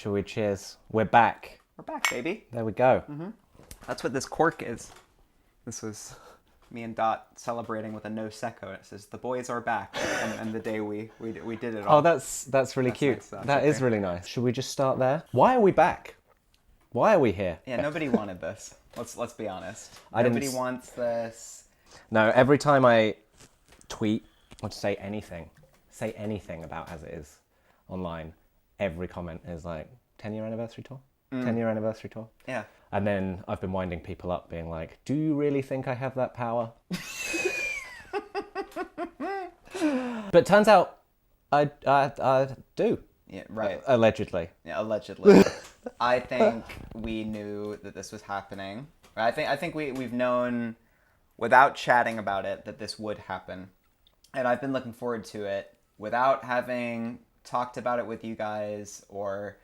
Shall we cheers? We're back. We're back, baby. There we go. That's what this cork is. This was me and Dot celebrating with a no secco. It says, "The boys are back," and the day we did it all. Oh, that's really cute. Nice. That is really nice. Should we just start there? Why are we back? Why are we here? Yeah, nobody wanted this. Let's be honest. Nobody wants this. No, every time I tweet or say anything about As It Is online, every comment is like, 10-year anniversary tour? 10-year anniversary tour? Yeah. And then I've been winding people up being like, do you really think I have that power? But turns out I do. Yeah, right. Allegedly. Yeah, allegedly. I think we knew that this was happening. I think we've known, without chatting about it, that this would happen. And I've been looking forward to it without having talked about it with you guys or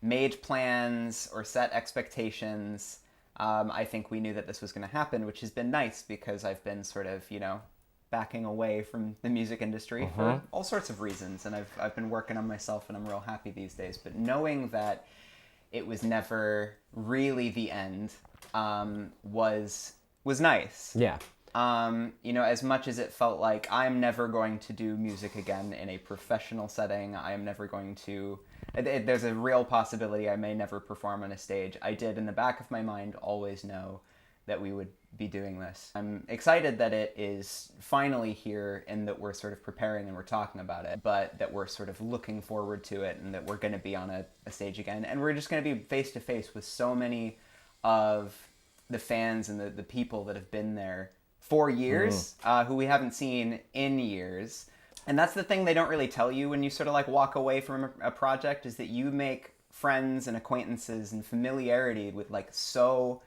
made plans or set expectations. I think we knew that this was going to happen, which has been nice because I've been sort of, backing away from the music industry for all sorts of reasons. And I've been working on myself, and I'm real happy these days. But knowing that it was never really the end was nice. Yeah. As much as it felt like I'm never going to do music again in a professional setting, I am never going to... There's a real possibility I may never perform on a stage. I did, in the back of my mind, always know that we would be doing this. I'm excited that it is finally here and that we're sort of preparing and we're talking about it, but that we're sort of looking forward to it and that we're going to be on a stage again. And we're just going to be face to face with so many of the fans and the people that have been there for years, who we haven't seen in years. And that's the thing they don't really tell you when you sort of like walk away from a project, is that you make friends and acquaintances and familiarity with like so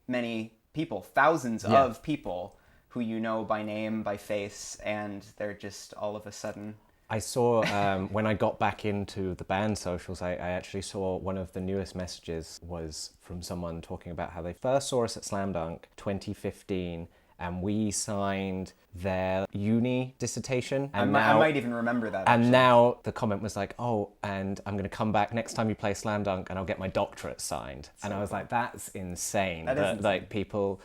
many people, thousands of people who you know by name, by face, and they're just all of a sudden... I saw, when I got back into the band socials, I actually saw one of the newest messages was from someone talking about how they first saw us at Slam Dunk 2015, and we signed their uni dissertation. And I might even remember that. And now the comment was like, oh, and I'm going to come back next time you play Slam Dunk and I'll get my doctorate signed. And I was like, that's insane. That is insane. Like people,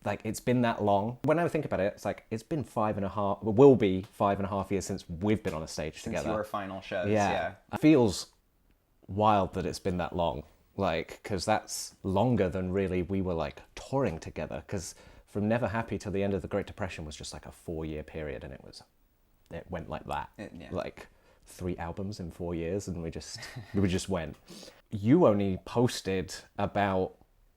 like it's been that long. When I think about it, it's like, it's been 5.5, will be 5.5 years since we've been on a stage together. Since your final shows, yeah. It feels wild that it's been that long. Like, because that's longer than really we were like touring together. Because from Never Happy till the end of the Great Depression was just like a 4-year period, and it went like that. Like 3 albums in 4 years, and we just went. You only posted about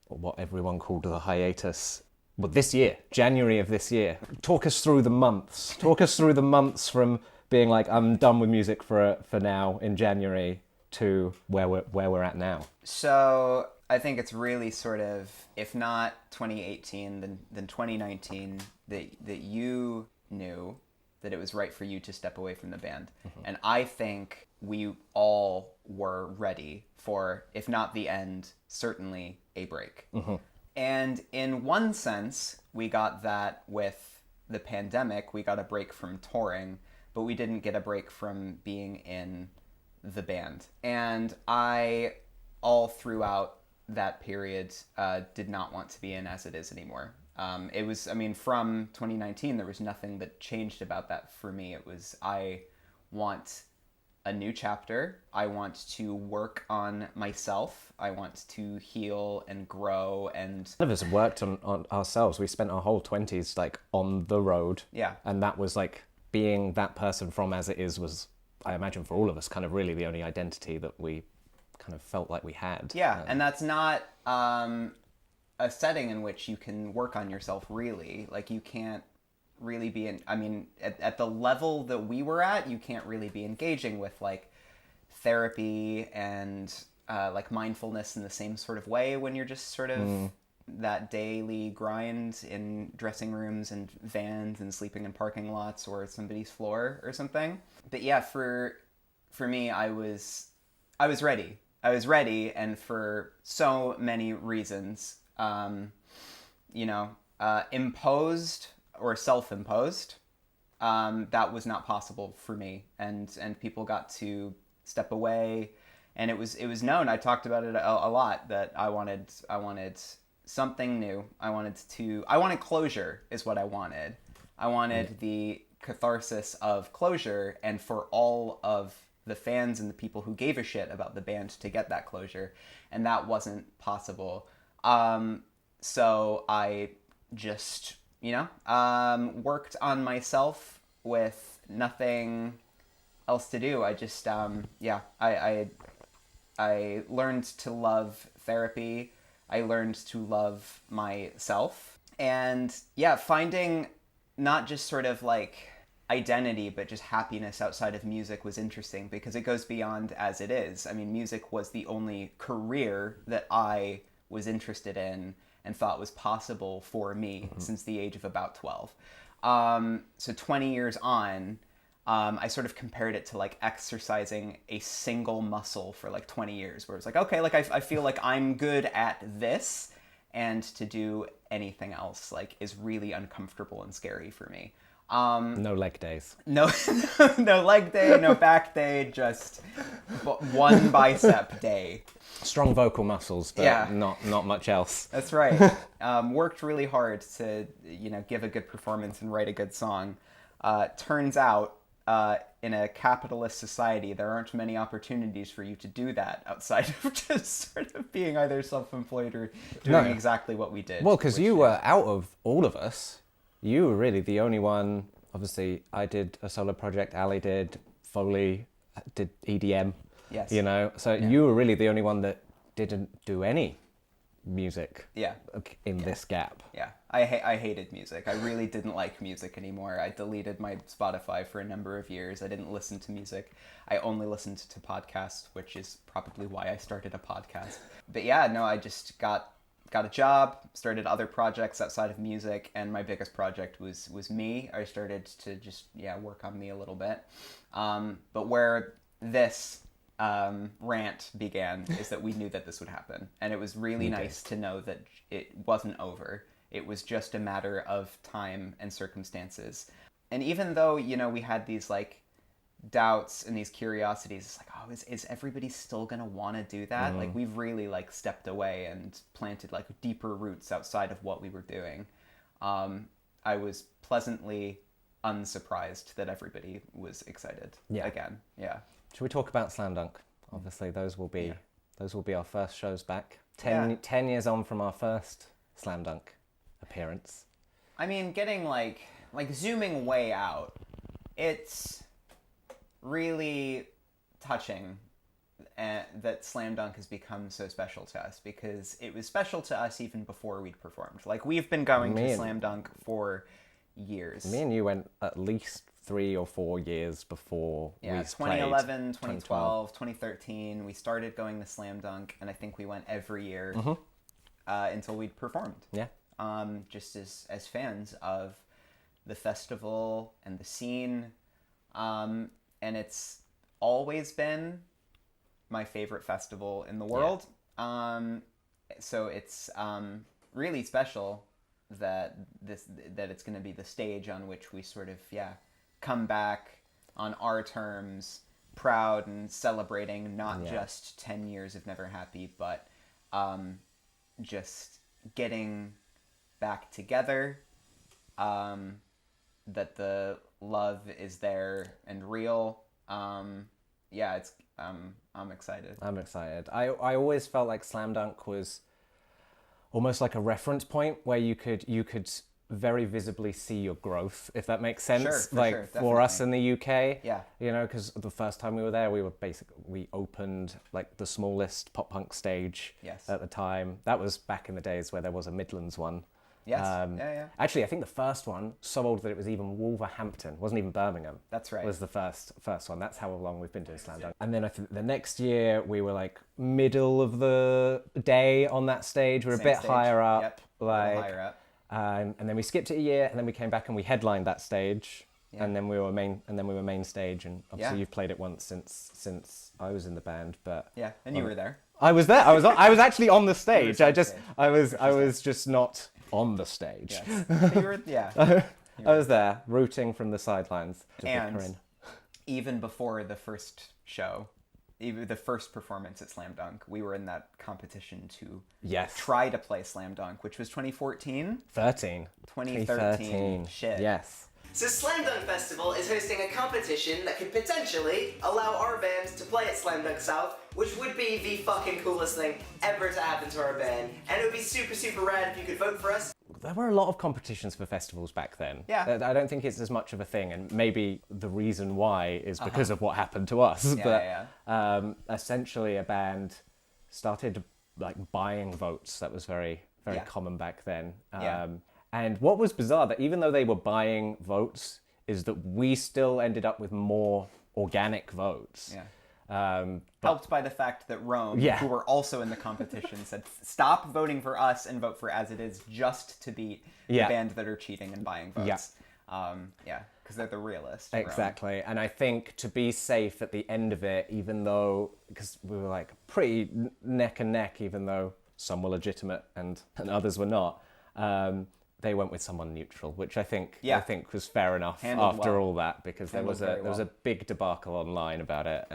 what everyone called the hiatus, well, this year, January of this year. Talk us through the months. Talk us through the months from being like, I'm done with music for now in January to where we're at now. So I think it's really sort of, if not 2018, then 2019, that you knew that it was right for you to step away from the band. And I think we all were ready for, if not the end, certainly a break. And in one sense, we got that with the pandemic. We got a break from touring, but we didn't get a break from being in the band. And I, all throughout that period, did not want to be in As It Is anymore. It was, from 2019, there was nothing that changed about that for me. It was, I want a new chapter. I want to work on myself. I want to heal and grow. And none of us have worked on ourselves. We spent our whole 20s like on the road. Yeah. And that was like, being that person from As It Is was, I imagine for all of us, kind of really the only identity that we kind of felt like we had. Yeah, and that's not a setting in which you can work on yourself, really. Like, you can't really be at the level that we were at, you can't really be engaging with like therapy and like mindfulness in the same sort of way when you're just sort of that daily grind in dressing rooms and vans and sleeping in parking lots or somebody's floor or something. But yeah, for me, I was ready. I was ready, and for so many reasons, imposed or self-imposed, that was not possible for me. And people got to step away and it was known. I talked about it a lot, that I wanted something new. I wanted closure is what I wanted. I wanted the catharsis of closure, and for all of the fans and the people who gave a shit about the band to get that closure, and that wasn't possible. So I just, worked on myself with nothing else to do. I just, I learned to love therapy. I learned to love myself. And yeah, finding not just sort of like identity, but just happiness outside of music was interesting, because it goes beyond as it is. I mean, music was the only career that I was interested in and thought was possible for me since the age of about 12. So 20 years on, I sort of compared it to like exercising a single muscle for like 20 years, where it's like, okay, like I feel like I'm good at this, and to do anything else like is really uncomfortable and scary for me. No leg days. No, no leg day, no back day, just one bicep day. Strong vocal muscles, but Yeah. not much else. That's right. Worked really hard to, give a good performance and write a good song. Turns out, in a capitalist society, there aren't many opportunities for you to do that outside of just sort of being either self-employed or doing exactly what we did. Well, because you were, out of all of us, you were really the only one. Obviously, I did a solo project, Ali did, Foley did EDM. Yes. So you were really the only one that didn't do any music. Yeah. In this gap. Yeah, I hated music. I really didn't like music anymore. I deleted my Spotify for a number of years. I didn't listen to music. I only listened to podcasts, which is probably why I started a podcast. But yeah, no, I just got a job, started other projects outside of music, and my biggest project was me. I started to just work on me a little bit. But where this rant began is that we knew that this would happen, and it was really nice to know that it wasn't over. It was just a matter of time and circumstances. And even though we had these like doubts and these curiosities, it's like, oh, is everybody still gonna want to do that? Like, we've really like stepped away and planted like deeper roots outside of what we were doing. I was pleasantly unsurprised that everybody was excited again. Yeah. Should we talk about Slam Dunk? Obviously, those will be our first shows back. 10 years on from our first Slam Dunk appearance. I mean, getting like zooming way out, it's really touching that Slam Dunk has become so special to us, because it was special to us even before we'd performed. Like, we've been going to Slam Dunk for years. Me and you went at least 3 or 4 years before we played. 2011, 2012, 2013, we started going to Slam Dunk, and I think we went every year until we'd performed. Yeah. Just as fans of the festival and the scene. And it's always been my favorite festival in the world. Yeah. So it's really special that it's going to be the stage on which we sort of come back on our terms, proud and celebrating not just 10 years of Never Happy, but just getting back together, that the love is there and real. It's I'm excited. I'm excited. I always felt like Slam Dunk was almost like a reference point where you could very visibly see your growth, if that makes sense. Sure, for us in the UK. Yeah. Because the first time we were there, we opened like the smallest pop punk stage at the time. That was back in the days where there was a Midlands one. Yes. Actually, I think the first one, so old that it was even Wolverhampton, wasn't even Birmingham. That's right. Was the first one. That's how long we've been doing Slam Dunk. And then I think the next year we were like middle of the day on that stage. We were a bit higher up. Yep. Higher up. And then we skipped it a year, and then we came back and we headlined that stage. Yeah. And then we were main stage, and obviously you've played it once since I was in the band, but and you were there. I was there. I was actually on the stage. I was just not on the stage. Yes. You were, I was there, rooting from the sidelines. And even before the first show, even the first performance at Slam Dunk. We were in that competition to Yes. try to play Slam Dunk, which was 2014? 2013. Shit. Yes. So Slam Dunk Festival is hosting a competition that could potentially allow our band to play at Slam Dunk South, which would be the fucking coolest thing ever to happen to our band. And it would be super, super rad if you could vote for us. There were a lot of competitions for festivals back then. Yeah. I don't think it's as much of a thing, and maybe the reason why is because of what happened to us. Essentially, a band started like buying votes. That was very, very common back then. And what was bizarre, that even though they were buying votes, is that we still ended up with more organic votes. Helped by the fact that Rome, who were also in the competition, said, stop voting for us and vote for As It Is just to beat the band that are cheating and buying votes. Because they're the realists. Exactly. And I think to be safe at the end of it, even though, because we were like pretty neck and neck, even though some were legitimate and others were not, they went with someone neutral, which I think was fair enough after all that, because there was a big debacle online about it.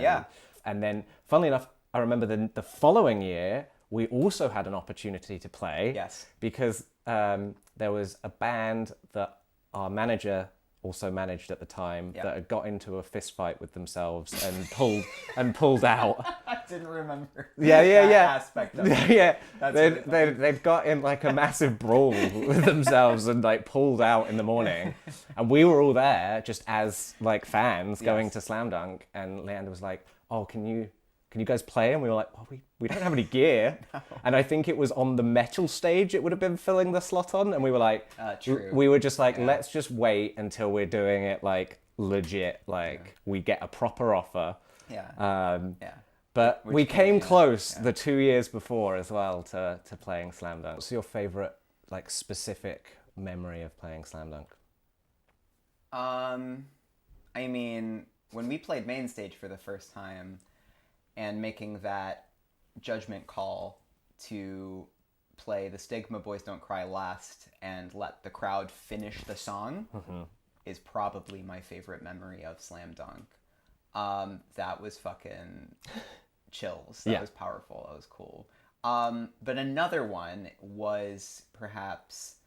And then, funnily enough, I remember the following year we also had an opportunity to play. Yes. Because there was a band that our manager also managed at the time that had got into a fist fight with themselves and pulled out. I didn't remember. That aspect of it. They'd got in like a massive brawl with themselves and like pulled out in the morning, and we were all there just as like fans going to Slam Dunk, and Leander was like, "Oh, can you guys play?" And we were like, "Well, we don't have any gear." And I think it was on the metal stage it would have been filling the slot on, and we were like, true. we were just like, let's just wait until we're doing it like legit, like we get a proper offer. But we came close the 2 years before as well to playing Slam Dunk. What's your favorite like specific memory of playing Slam Dunk? I mean, when we played main stage for the first time and making that judgment call to play the Stigma Boys Don't Cry last and let the crowd finish the song is probably my favorite memory of Slam Dunk. That was fucking chills. That was powerful. That was cool. But another one was perhaps,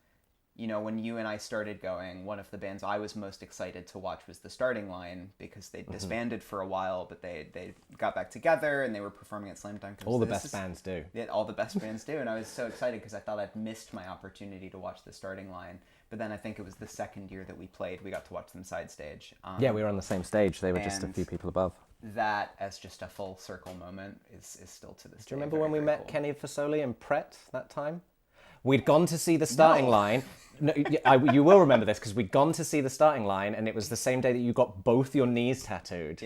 you know, when you and I started going, one of the bands I was most excited to watch was The Starting Line, because they disbanded for a while, but they got back together and they were performing at Slam Dunk. All the best bands do. Yeah, all the best bands do. And I was so excited because I thought I'd missed my opportunity to watch The Starting Line. But then I think it was the second year that we played, we got to watch them side stage. We were on the same stage. They were just a few people above. That, as just a full circle moment, is still to this day. Do you remember when we met Kenny Fasoli and Pret that time? We'd gone to see The Starting Line. No, you will remember this, because we'd gone to see The Starting Line, and it was the same day that you got both your knees tattooed.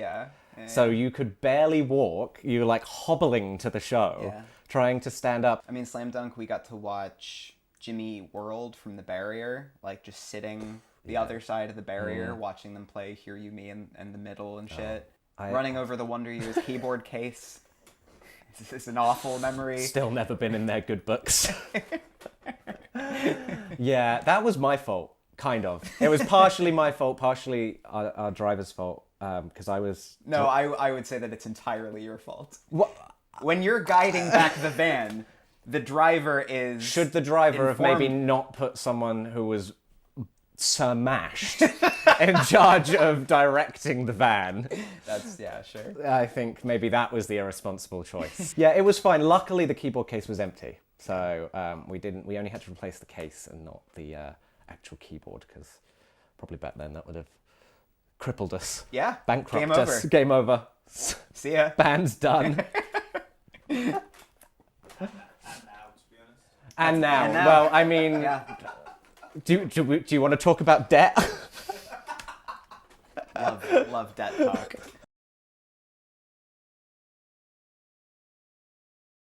So you could barely walk. You were like hobbling to the show, trying to stand up. I mean, Slam Dunk, we got to watch Jimmy World from the barrier, like just sitting the other side of the barrier, watching them play Hear You Me in the middle and shit. Running over the Wonder Years keyboard case. This is an awful memory. Still never been in their good books. Yeah, that was my fault, kind of. It was partially my fault, partially our driver's fault, because I was... No, I would say that it's entirely your fault. What? When you're guiding back the van, the driver is... Should the driver have maybe not put someone who was smashed in charge of directing the van? That's, yeah, sure. I think maybe that was the irresponsible choice. Yeah, it was fine. Luckily, the keyboard case was empty. So we only had to replace the case and not the actual keyboard, because probably back then that would have crippled us. Yeah. Bankrupt us. Game over. See ya. Band's done. And now. Well, I mean, do you want to talk about debt? Love debt talk.